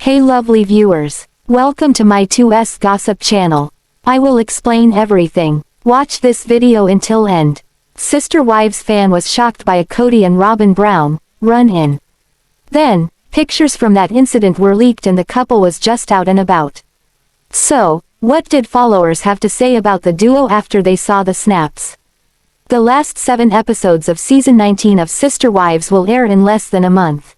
Hey lovely viewers, welcome to my 2S gossip channel. I will explain everything. Watch this video until end. Sister Wives fan was shocked by a Kody and Robyn Brown run-in. Then, pictures from that incident were leaked and the couple was just out and about. So, what did followers have to say about the duo after they saw the snaps? The last 7 episodes of season 19 of Sister Wives will air in less than a month.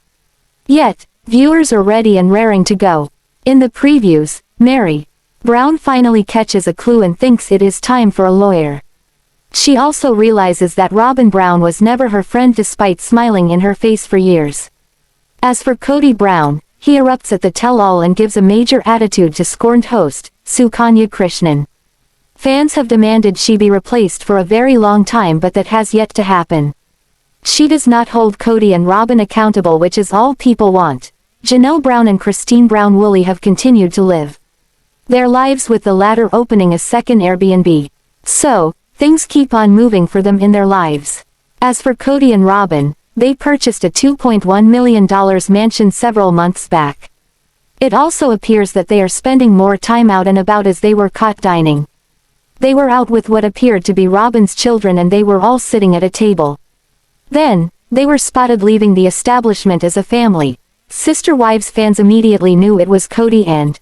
Yet, viewers are ready and raring to go. In the previews, Meri Brown finally catches a clue and thinks it is time for a lawyer. She also realizes that Robyn Brown was never her friend despite smiling in her face for years. As for Kody Brown, he erupts at the tell-all and gives a major attitude to scorned host, Sukanya Krishnan. Fans have demanded she be replaced for a very long time, but that has yet to happen. She does not hold Kody and Robyn accountable, which is all people want. Janelle Brown and ChristineBrown Woolley have continued to live their lives, with the latter opening a second Airbnb. So, things keep on moving for them in their lives. As for Kody and Robyn, they purchased a $2.1 million mansion several months back. It also appears that they are spending more time out and about, as they were caught dining. They were out with what appeared to be Robyn's children and they were all sitting at a table. Then, they were spotted leaving the establishment as a family. Sister Wives fans immediately knew it was Kody and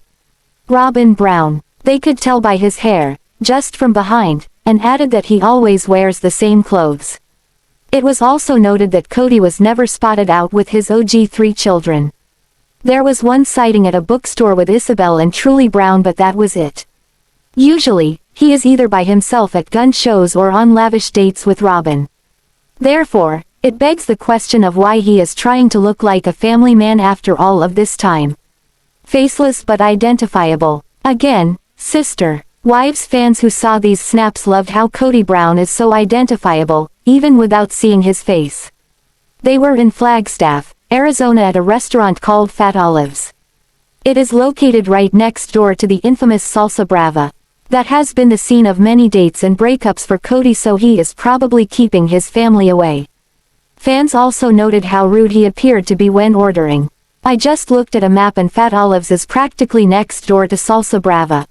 Robyn Brown. They could tell by his hair, just from behind, and added that he always wears the same clothes. It was also noted that Kody was never spotted out with his OG 3 children. There was one sighting at a bookstore with Ysabel and Truely Brown, but that was it. Usually, he is either by himself at gun shows or on lavish dates with Robyn. Therefore, it begs the question of why he is trying to look like a family man after all of this time. Faceless but identifiable. Again, Sister Wives fans who saw these snaps loved how Kody Brown is so identifiable, even without seeing his face. They were in Flagstaff, Arizona at a restaurant called Fat Olives. It is located right next door to the infamous Salsa Brava. That has been the scene of many dates and breakups for Kody, so he is probably keeping his family away. Fans also noted how rude he appeared to be when ordering. I just looked at a map and Fat Olives is practically next door to Salsa Brava.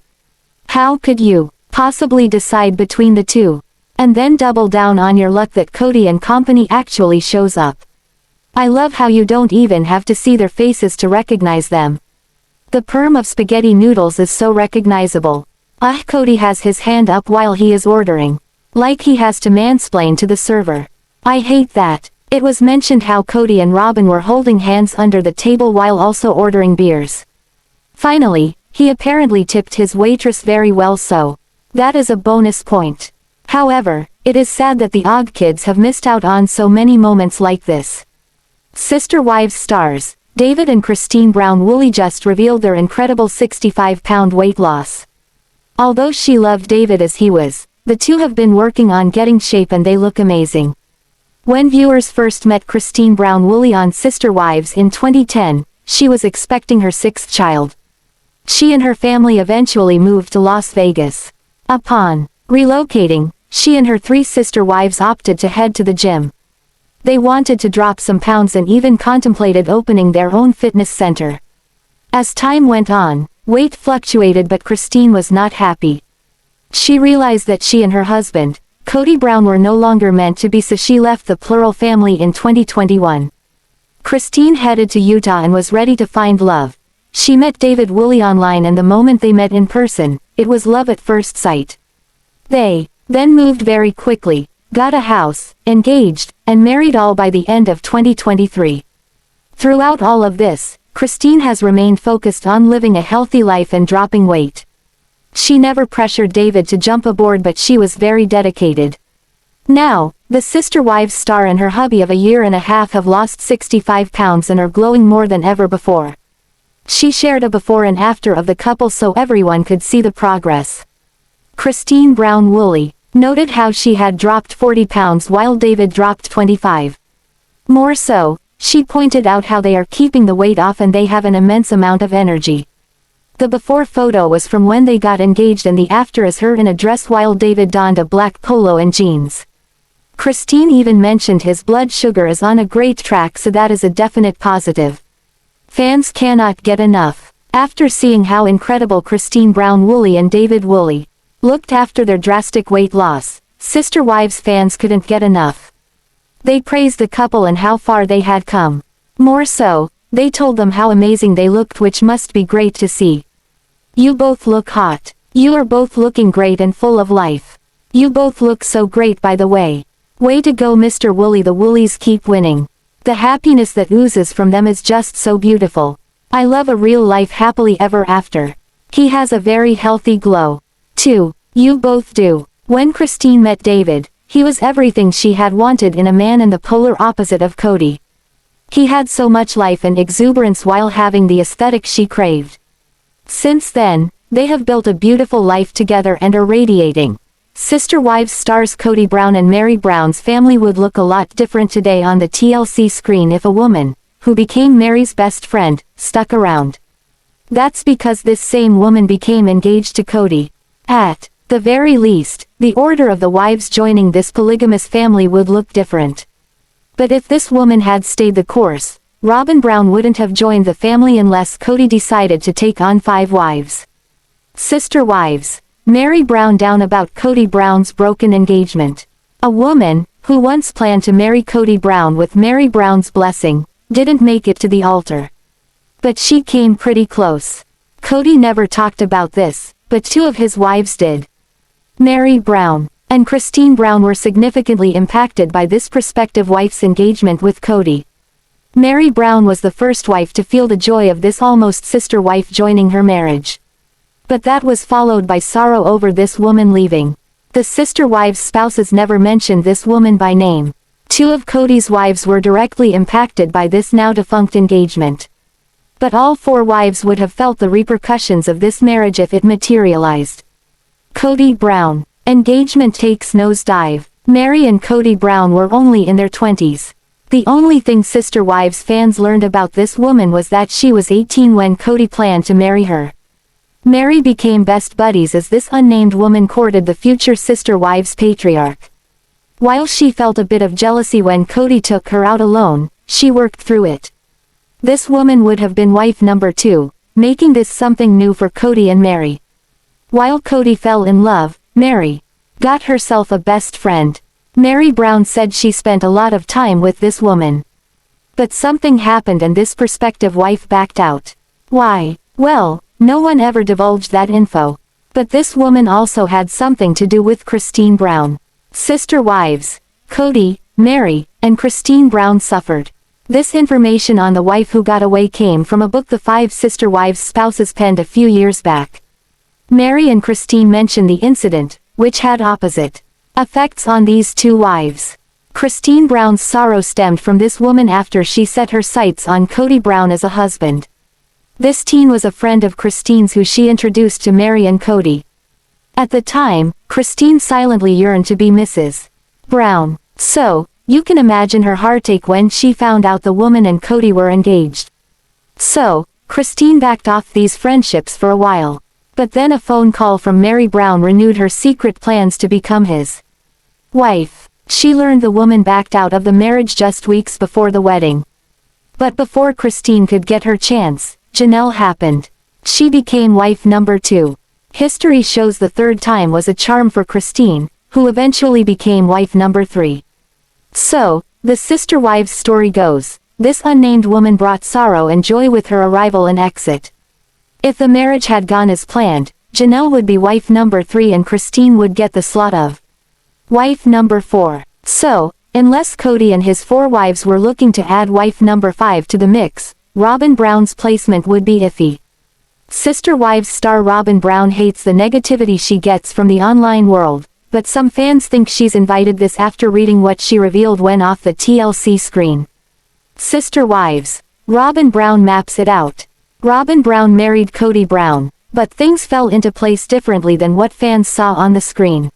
How could you possibly decide between the two? And then double down on your luck that Kody and company actually shows up. I love how you don't even have to see their faces to recognize them. The perm of spaghetti noodles is so recognizable. Kody has his hand up while he is ordering. Like he has to mansplain to the server. I hate that. It was mentioned how Kody and Robyn were holding hands under the table while also ordering beers. Finally, he apparently tipped his waitress very well, so that is a bonus point. However, it is sad that the OG kids have missed out on so many moments like this. Sister Wives stars, Devid and ChristineBrown Woolley just revealed their incredible 65-pound weight loss. Although she loved Devid as he was, the two have been working on getting shape and they look amazing. When viewers first met ChristineBrown Woolley on Sister Wives in 2010, she was expecting her 6th child. She and her family eventually moved to Las Vegas. Upon relocating, she and her 3 sister wives opted to head to the gym. They wanted to drop some pounds and even contemplated opening their own fitness center. As time went on, weight fluctuated, but Christine was not happy. She realized that she and her husband, Kody Brown, were no longer meant to be, so she left the plural family in 2021. Christine headed to Utah and was ready to find love. She met Devid Woolley online, and the moment they met in person, it was love at first sight. They then moved very quickly, got a house, engaged, and married, all by the end of 2023. Throughout all of this, Christine has remained focused on living a healthy life and dropping weight. She never pressured Devid to jump aboard, but she was very dedicated. Now, the Sister Wives star and her hubby of a year and a half have lost 65 pounds and are glowing more than ever before. She shared a before and after of the couple so everyone could see the progress. ChristineBrown Woolley noted how she had dropped 40 pounds while Devid dropped 25. More so, she pointed out how they are keeping the weight off and they have an immense amount of energy. The before photo was from when they got engaged and the after is her in a dress while Devid donned a black polo and jeans. Christine even mentioned his blood sugar is on a great track, so that is a definite positive. Fans cannot get enough. After seeing how incredible ChristineBrown Woolley and Devid Woolley looked after their drastic weight loss, Sister Wives fans couldn't get enough. They praised the couple and how far they had come. More so, they told them how amazing they looked, which must be great to see. You both look hot. You are both looking great and full of life. You both look so great, by the way. Way to go, Mr. Woolley. The Woolleys keep winning. The happiness that oozes from them is just so beautiful. I love a real life happily ever after. He has a very healthy glow. Too. You both do. When Christine met Devid, he was everything she had wanted in a man and the polar opposite of Kody. He had so much life and exuberance while having the aesthetic she craved. Since then, they have built a beautiful life together and are radiating. Sister Wives stars Kody Brown and Meri Brown's family would look a lot different today on the TLC screen if a woman, who became Meri's best friend, stuck around. That's because this same woman became engaged to Kody. At the very least, the order of the wives joining this polygamous family would look different. But if this woman had stayed the course, RobynBrown wouldn't have joined the family unless Kody decided to take on 5 wives. Sister Wives. Meri Brown down about Kody Brown's broken engagement. A woman, who once planned to marry Kody Brown with Meri Brown's blessing, didn't make it to the altar. But she came pretty close. Kody never talked about this, but 2 of his wives did. Meri Brown and ChristineBrown were significantly impacted by this prospective wife's engagement with Kody. Meri Brown was the first wife to feel the joy of this almost sister wife joining her marriage. But that was followed by sorrow over this woman leaving. The sister wives' spouses never mentioned this woman by name. 2 of Kody's wives were directly impacted by this now defunct engagement. But all 4 wives would have felt the repercussions of this marriage if it materialized. Kody Brown. Engagement takes nosedive. Meri and Kody Brown were only in their 20s. The only thing Sister Wives fans learned about this woman was that she was 18 when Kody planned to marry her. Meri became best buddies as this unnamed woman courted the future Sister Wives patriarch. While she felt a bit of jealousy when Kody took her out alone, she worked through it. This woman would have been wife number 2, making this something new for Kody and Meri. While Kody fell in love, Meri got herself a best friend. Meri Brown said she spent a lot of time with this woman. But something happened and this prospective wife backed out. Why? Well, no one ever divulged that info. But this woman also had something to do with ChristineBrown. Sister Wives. Kody, Meri, and ChristineBrown suffered. This information on the wife who got away came from a book the 5 Sister Wives spouses penned a few years back. Meri and Christine mention the incident, which had opposite effects on these 2 wives. ChristineBrown's sorrow stemmed from this woman after she set her sights on Kody Brown as a husband. This teen was a friend of Christine's who she introduced to Meri and Kody. At the time, Christine silently yearned to be Mrs. Brown. So, you can imagine her heartache when she found out the woman and Kody were engaged. So, Christine backed off these friendships for a while. But then a phone call from Meri Brown renewed her secret plans to become his wife. She learned the woman backed out of the marriage just weeks before the wedding. But before Christine could get her chance, Janelle happened. She became wife number 2. History shows the 3rd time was a charm for Christine, who eventually became wife number 3. So, the Sister Wives story goes, this unnamed woman brought sorrow and joy with her arrival and exit. If the marriage had gone as planned, Janelle would be wife number 3 and Christine would get the slot of wife number 4. So, unless Kody and his 4 wives were looking to add wife number 5 to the mix, RobynBrown's placement would be iffy. Sister Wives star RobynBrown hates the negativity she gets from the online world, but some fans think she's invited this after reading what she revealed when off the TLC screen. Sister Wives. RobynBrown maps it out. RobynBrown married Kody Brown, but things fell into place differently than what fans saw on the screen.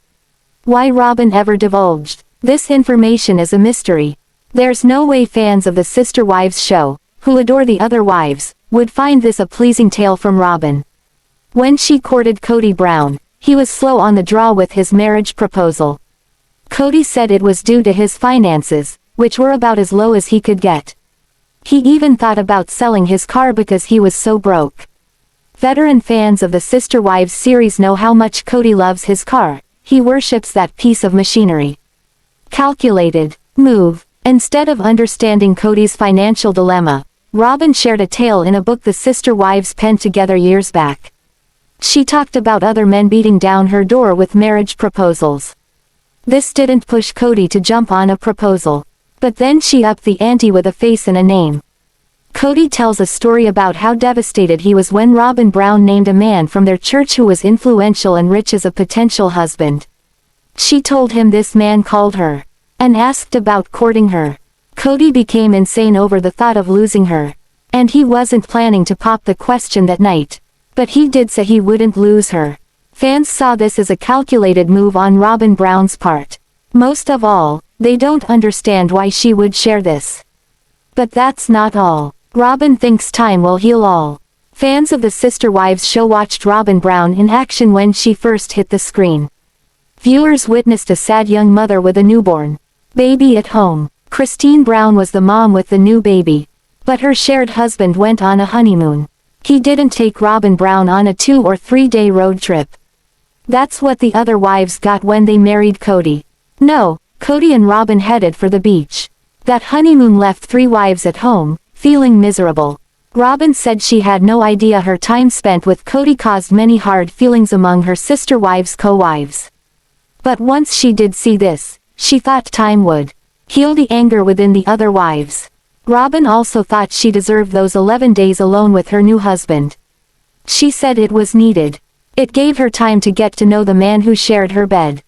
Why Robyn ever divulged this information is a mystery. There's no way fans of the Sister Wives show, who adore the other wives, would find this a pleasing tale from Robyn. When she courted Kody Brown, he was slow on the draw with his marriage proposal. Kody said it was due to his finances, which were about as low as he could get. He even thought about selling his car because he was so broke. Veteran fans of the Sister Wives series know how much Kody loves his car. He worships that piece of machinery. Calculated move. Instead of understanding Kody's financial dilemma, Robyn shared a tale in a book the Sister Wives penned together years back. She talked about other men beating down her door with marriage proposals. This didn't push Kody to jump on a proposal. But then she upped the ante with a face and a name. Kody tells a story about how devastated he was when Robyn Brown named a man from their church who was influential and rich as a potential husband. She told him this man called her and asked about courting her. Kody became insane over the thought of losing her. And he wasn't planning to pop the question that night. But he did say he wouldn't lose her. Fans saw this as a calculated move on Robyn Brown's part. Most of all, they don't understand why she would share this. But that's not all. Robyn thinks time will heal all. Fans of the Sister Wives show watched Robyn Brown in action when she first hit the screen. Viewers witnessed a sad young mother with a newborn baby at home. ChristineBrown was the mom with the new baby. But her shared husband went on a honeymoon. He didn't take Robyn Brown on a 2 or 3 day road trip. That's what the other wives got when they married Kody. No, Kody and Robyn headed for the beach. That honeymoon left 3 wives at home, feeling miserable. Robyn said she had no idea her time spent with Kody caused many hard feelings among her sister wives' co-wives. But once she did see this, she thought time would heal the anger within the other wives. Robyn also thought she deserved those 11 days alone with her new husband. She said it was needed. It gave her time to get to know the man who shared her bed.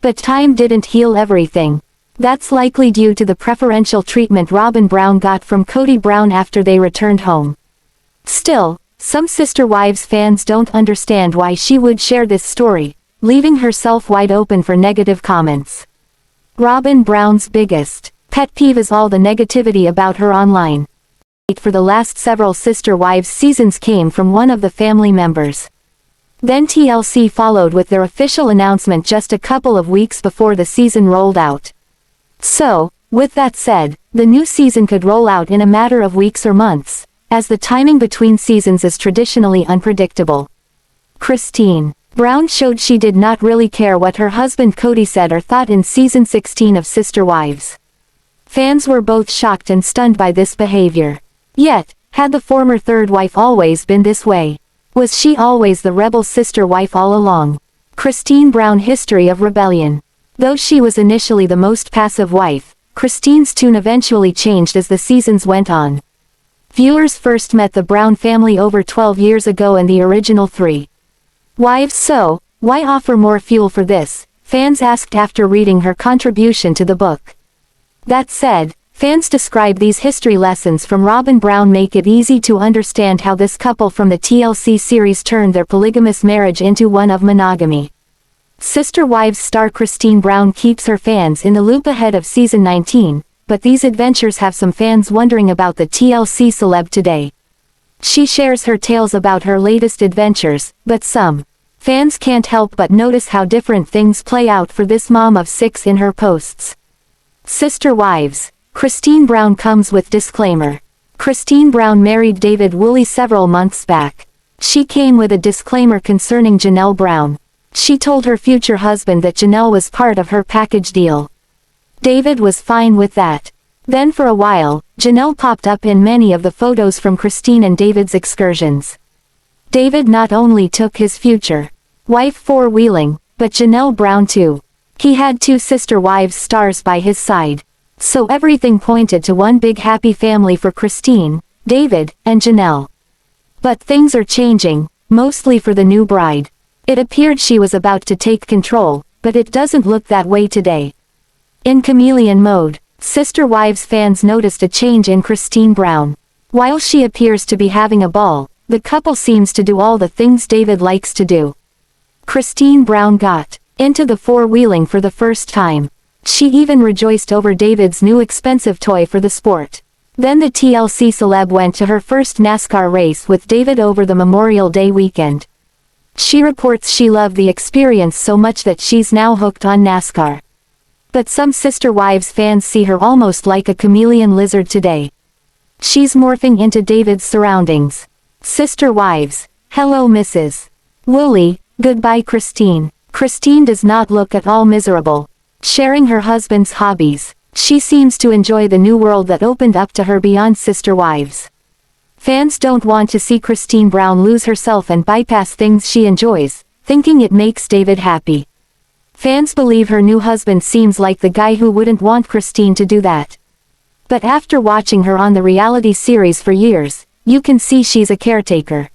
But time didn't heal everything. That's likely due to the preferential treatment Robyn Brown got from Kody Brown after they returned home. Still, some Sister Wives fans don't understand why she would share this story, leaving herself wide open for negative comments. Robyn Brown's biggest pet peeve is all the negativity about her online. For the last several Sister Wives seasons came from one of the family members. Then TLC followed with their official announcement just a couple of weeks before the season rolled out. So, with that said, the new season could roll out in a matter of weeks or months, as the timing between seasons is traditionally unpredictable. Christine Brown showed she did not really care what her husband Kody said or thought in season 16 of Sister Wives. Fans were both shocked and stunned by this behavior. Yet, had the former third wife always been this way? Was she always the rebel sister wife all along? ChristineBrown history of rebellion. Though she was initially the most passive wife, Christine's tune eventually changed as the seasons went on. Viewers first met the Brown family over 12 years ago in the original 3 wives, so why offer more fuel for this? Fans asked after reading her contribution to the book. That said, fans describe these history lessons from Robyn Brown make it easy to understand how this couple from the TLC series turned their polygamous marriage into one of monogamy. Sister Wives star ChristineBrown keeps her fans in the loop ahead of season 19, but these adventures have some fans wondering about the TLC celeb today. She shares her tales about her latest adventures, but some fans can't help but notice how different things play out for this mom of 6 in her posts. Sister Wives. ChristineBrown comes with disclaimer. ChristineBrown married Devid Woolley several months back. She came with a disclaimer concerning Janelle Brown. She told her future husband that Janelle was part of her package deal. Devid was fine with that. Then for a while, Janelle popped up in many of the photos from Christine and Devid's excursions. Devid not only took his future wife four-wheeling, but Janelle Brown too. He had 2 Sister Wives stars by his side. So everything pointed to one big happy family for Christine, Devid, and Janelle. But things are changing, mostly for the new bride. It appeared she was about to take control, but it doesn't look that way today. In chameleon mode, Sister Wives fans noticed a change in ChristineBrown. While she appears to be having a ball, the couple seems to do all the things Devid likes to do. ChristineBrown got into the four-wheeling for the first time. She even rejoiced over Devid's new expensive toy for the sport. Then the TLC celeb went to her first NASCAR race with Devid over the Memorial Day weekend. She reports she loved the experience so much that she's now hooked on NASCAR. But some Sister Wives fans see her almost like a chameleon lizard today. She's morphing into David's surroundings. Sister wives. Hello Mrs. Woolley, goodbye Christine. Christine does not look at all miserable. Sharing her husband's hobbies. She seems to enjoy the new world that opened up to her beyond sister wives. Fans don't want to see Christine Brown lose herself and bypass things she enjoys, thinking it makes David happy. Fans believe her new husband seems like the guy who wouldn't want Christine to do that. But after watching her on the reality series for years, you can see she's a caretaker.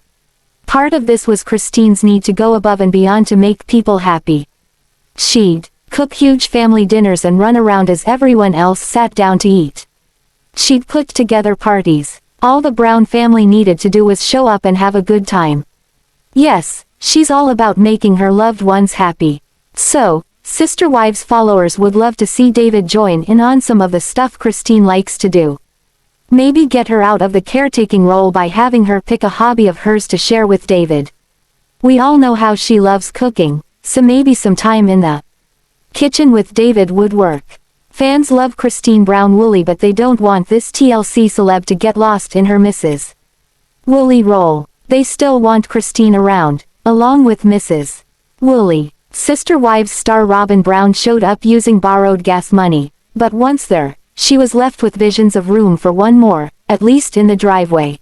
Part of this was Christine's need to go above and beyond to make people happy. She'd cook huge family dinners and run around as everyone else sat down to eat. She'd put together parties. All the Brown family needed to do was show up and have a good time. Yes, she's all about making her loved ones happy. So, Sister Wives followers would love to see David join in on some of the stuff Christine likes to do. Maybe get her out of the caretaking role by having her pick a hobby of hers to share with David. We all know how she loves cooking, so maybe some time in the kitchen with David would work. Fans love Christine Brown Woolley, but they don't want this TLC celeb to get lost in her Mrs. Woolley role. They still want Christine around, along with Mrs. Woolley. Sister Wives star Robyn Brown showed up using borrowed gas money, but once there, she was left with visions of room for one more, at least in the driveway.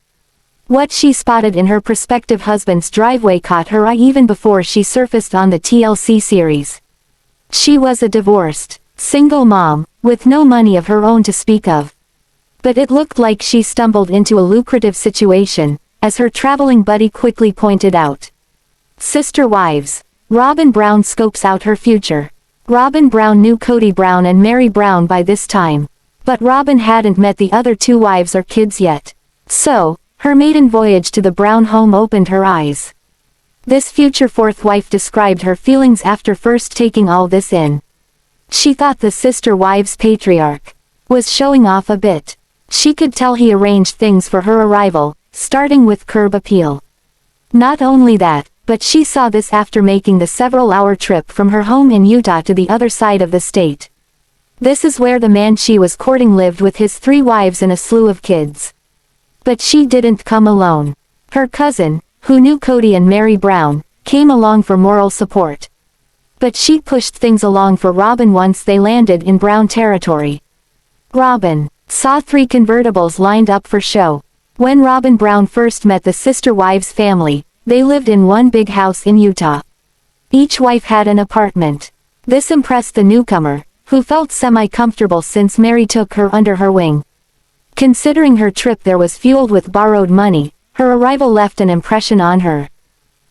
What she spotted in her prospective husband's driveway caught her eye even before she surfaced on the TLC series. She was a divorced, single mom, with no money of her own to speak of. But it looked like she stumbled into a lucrative situation, as her traveling buddy quickly pointed out. Sister Wives. Robyn Brown scopes out her future. Robyn Brown knew Kody Brown and Meri Brown by this time. But Robyn hadn't met the other two wives or kids yet. So, her maiden voyage to the Brown home opened her eyes. This future fourth wife described her feelings after first taking all this in. She thought the Sister Wives patriarch was showing off a bit. She could tell he arranged things for her arrival, starting with curb appeal. Not only that, but she saw this after making the several-hour trip from her home in Utah to the other side of the state. This is where the man she was courting lived with his 3 wives and a slew of kids. But she didn't come alone. Her cousin, who knew Kody and Meri Brown, came along for moral support. But she pushed things along for Robyn once they landed in Brown territory. Robyn saw 3 convertibles lined up for show. When Robyn Brown first met the Sister Wives family, they lived in one big house in Utah. Each wife had an apartment. This impressed the newcomer, who felt semi-comfortable since Meri took her under her wing. Considering her trip there was fueled with borrowed money, her arrival left an impression on her.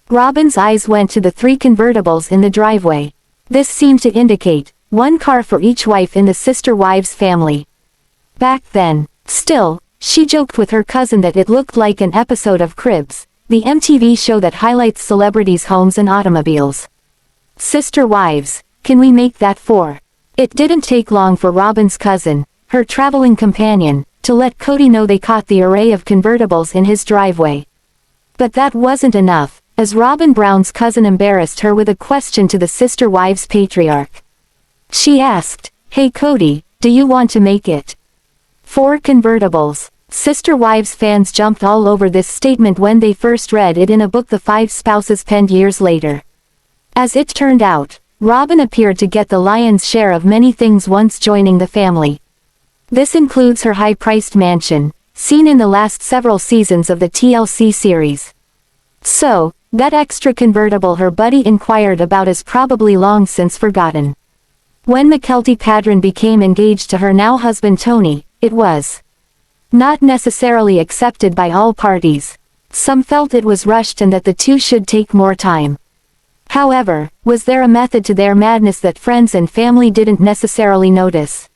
Robyn's eyes went to the 3 convertibles in the driveway. This seemed to indicate, 1 car for each wife in the Sister Wives family. Back then, still, she joked with her cousin that it looked like an episode of Cribs, the MTV show that highlights celebrities' homes and automobiles. Sister Wives, can we make that 4? It didn't take long for Robyn's cousin, her traveling companion, to let Kody know they caught the array of convertibles in his driveway. But that wasn't enough, as Robyn Brown's cousin embarrassed her with a question to the Sister Wives patriarch. She asked, "Hey Kody, do you want to make it 4 convertibles?" Sister Wives fans jumped all over this statement when they first read it in a book the 5 spouses penned years later. As it turned out, Robyn appeared to get the lion's share of many things once joining the family. This includes her high-priced mansion, seen in the last several seasons of the TLC series. So, that extra convertible her buddy inquired about is probably long since forgotten. When Mykelti Paedon became engaged to her now husband Tony, it was not necessarily accepted by all parties. Some felt it was rushed and that the two should take more time. However, was there a method to their madness that friends and family didn't necessarily notice?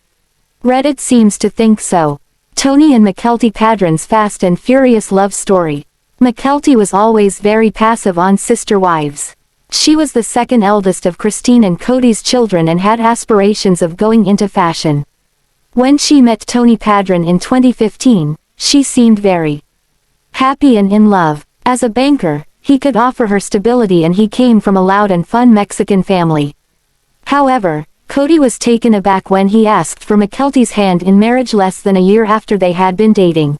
Reddit seems to think so. Tony and Mykelti Paedon's fast and furious love story. Mykelti was always very passive on Sister Wives. She was the second eldest of Christine and Kody's children and had aspirations of going into fashion. When she met Tony Paedon in 2015, she seemed very happy and in love. As a banker, he could offer her stability and he came from a loud and fun Mexican family. However, Kody was taken aback when he asked for Mykelti's hand in marriage less than a year after they had been dating.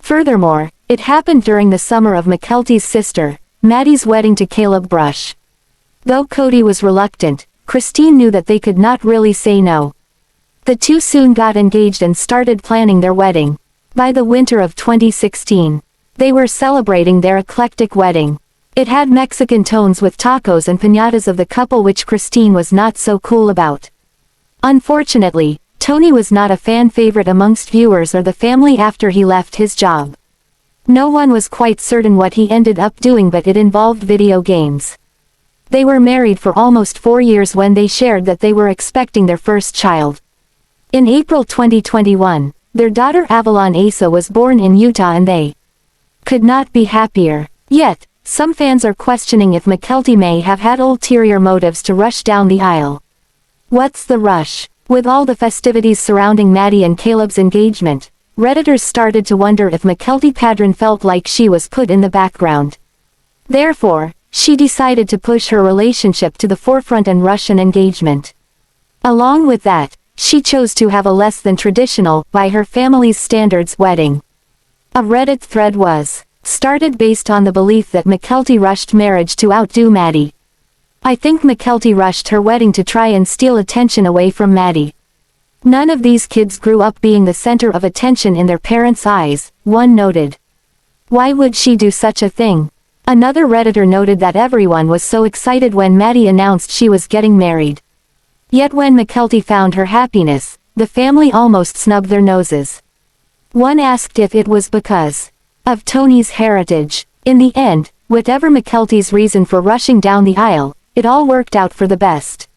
Furthermore, it happened during the summer of Mykelti's sister, Maddie's wedding to Caleb Brush. Though Kody was reluctant, Christine knew that they could not really say no. The two soon got engaged and started planning their wedding. By the winter of 2016, they were celebrating their eclectic wedding. It had Mexican tones with tacos and piñatas of the couple, which Christine was not so cool about. Unfortunately, Tony was not a fan favorite amongst viewers or the family after he left his job. No one was quite certain what he ended up doing, but it involved video games. They were married for almost 4 years when they shared that they were expecting their first child. In April 2021, their daughter Avalon Asa was born in Utah, and they could not be happier. Yet, some fans are questioning if Mykelti may have had ulterior motives to rush down the aisle. What's the rush? With all the festivities surrounding Maddie and Caleb's engagement, Redditors started to wonder if Mykelti Paedon felt like she was put in the background. Therefore, she decided to push her relationship to the forefront and rush an engagement. Along with that, she chose to have a less than traditional, by her family's standards, wedding. A Reddit thread was started based on the belief that Mykelti rushed marriage to outdo Maddie. I think Mykelti rushed her wedding to try and steal attention away from Maddie. None of these kids grew up being the center of attention in their parents' eyes, one noted. Why would she do such a thing? Another Redditor noted that everyone was so excited when Maddie announced she was getting married. Yet when Mykelti found her happiness, the family almost snubbed their noses. One asked if it was because of Tony's heritage. In the end, whatever Mykelti's reason for rushing down the aisle, it all worked out for the best.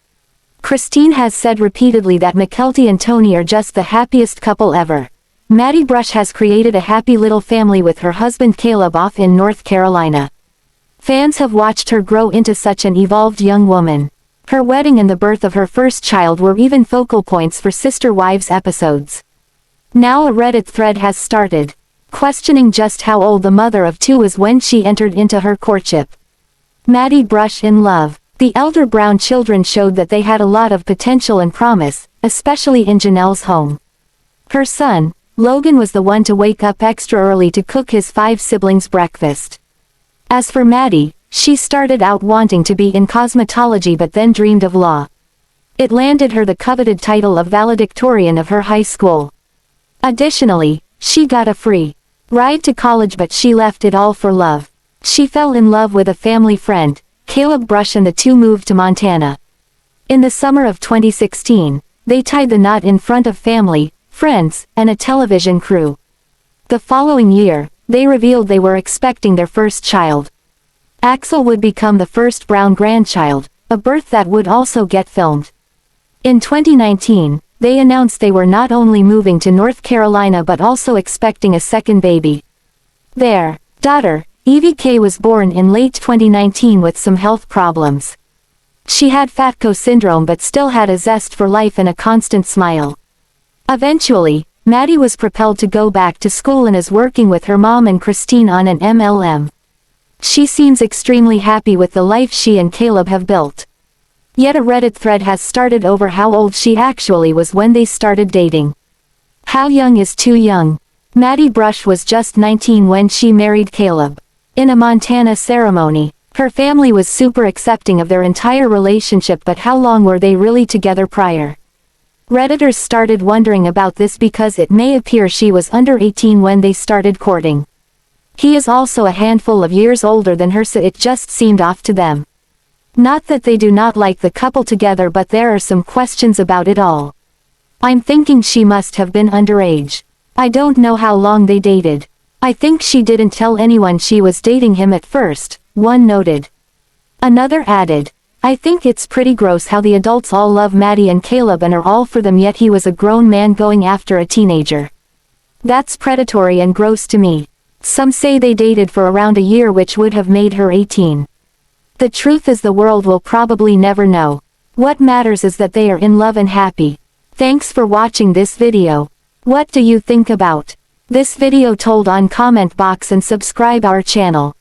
Christine has said repeatedly that Mykelti and Tony are just the happiest couple ever. Maddie Brush has created a happy little family with her husband Caleb off in North Carolina. Fans have watched her grow into such an evolved young woman. Her wedding and the birth of her first child were even focal points for Sister Wives episodes. Now a Reddit thread has started, questioning just how old the mother of two was when she entered into her courtship. Maddie Brush in love. The elder Brown children showed that they had a lot of potential and promise, especially in Janelle's home. Her son, Logan, was the one to wake up extra early to cook his 5 siblings breakfast. As for Maddie, she started out wanting to be in cosmetology but then dreamed of law. It landed her the coveted title of valedictorian of her high school. Additionally, she got a free ride to college, but she left it all for love. She fell in love with a family friend, Caleb Brush, and the two moved to Montana. In the summer of 2016, they tied the knot in front of family, friends, and a television crew. The following year, they revealed they were expecting their first child. Axel would become the first Brown grandchild, a birth that would also get filmed. In 2019, they announced they were not only moving to North Carolina but also expecting a second baby. Their daughter, Evie K, was born in late 2019 with some health problems. She had Fatco syndrome but still had a zest for life and a constant smile. Eventually, Maddie was propelled to go back to school and is working with her mom and Christine on an MLM. She seems extremely happy with the life she and Caleb have built. Yet a Reddit thread has started over how old she actually was when they started dating. How young is too young? Maddie Brush was just 19 when she married Caleb. In a Montana ceremony, her family was super accepting of their entire relationship, but how long were they really together prior? Redditors started wondering about this because it may appear she was under 18 when they started courting. He is also a handful of years older than her, so it just seemed off to them. Not that they do not like the couple together, but there are some questions about it all. I'm thinking she must have been underage. I don't know how long they dated. I think she didn't tell anyone she was dating him at first, one noted. Another added, I think it's pretty gross how the adults all love Maddie and Caleb and are all for them, yet he was a grown man going after a teenager. That's predatory and gross to me. Some say they dated for around a year, which would have made her 18. The truth is the world will probably never know. What matters is that they are in love and happy. Thanks for watching this video. What do you think about this video? Told on comment box and subscribe our channel.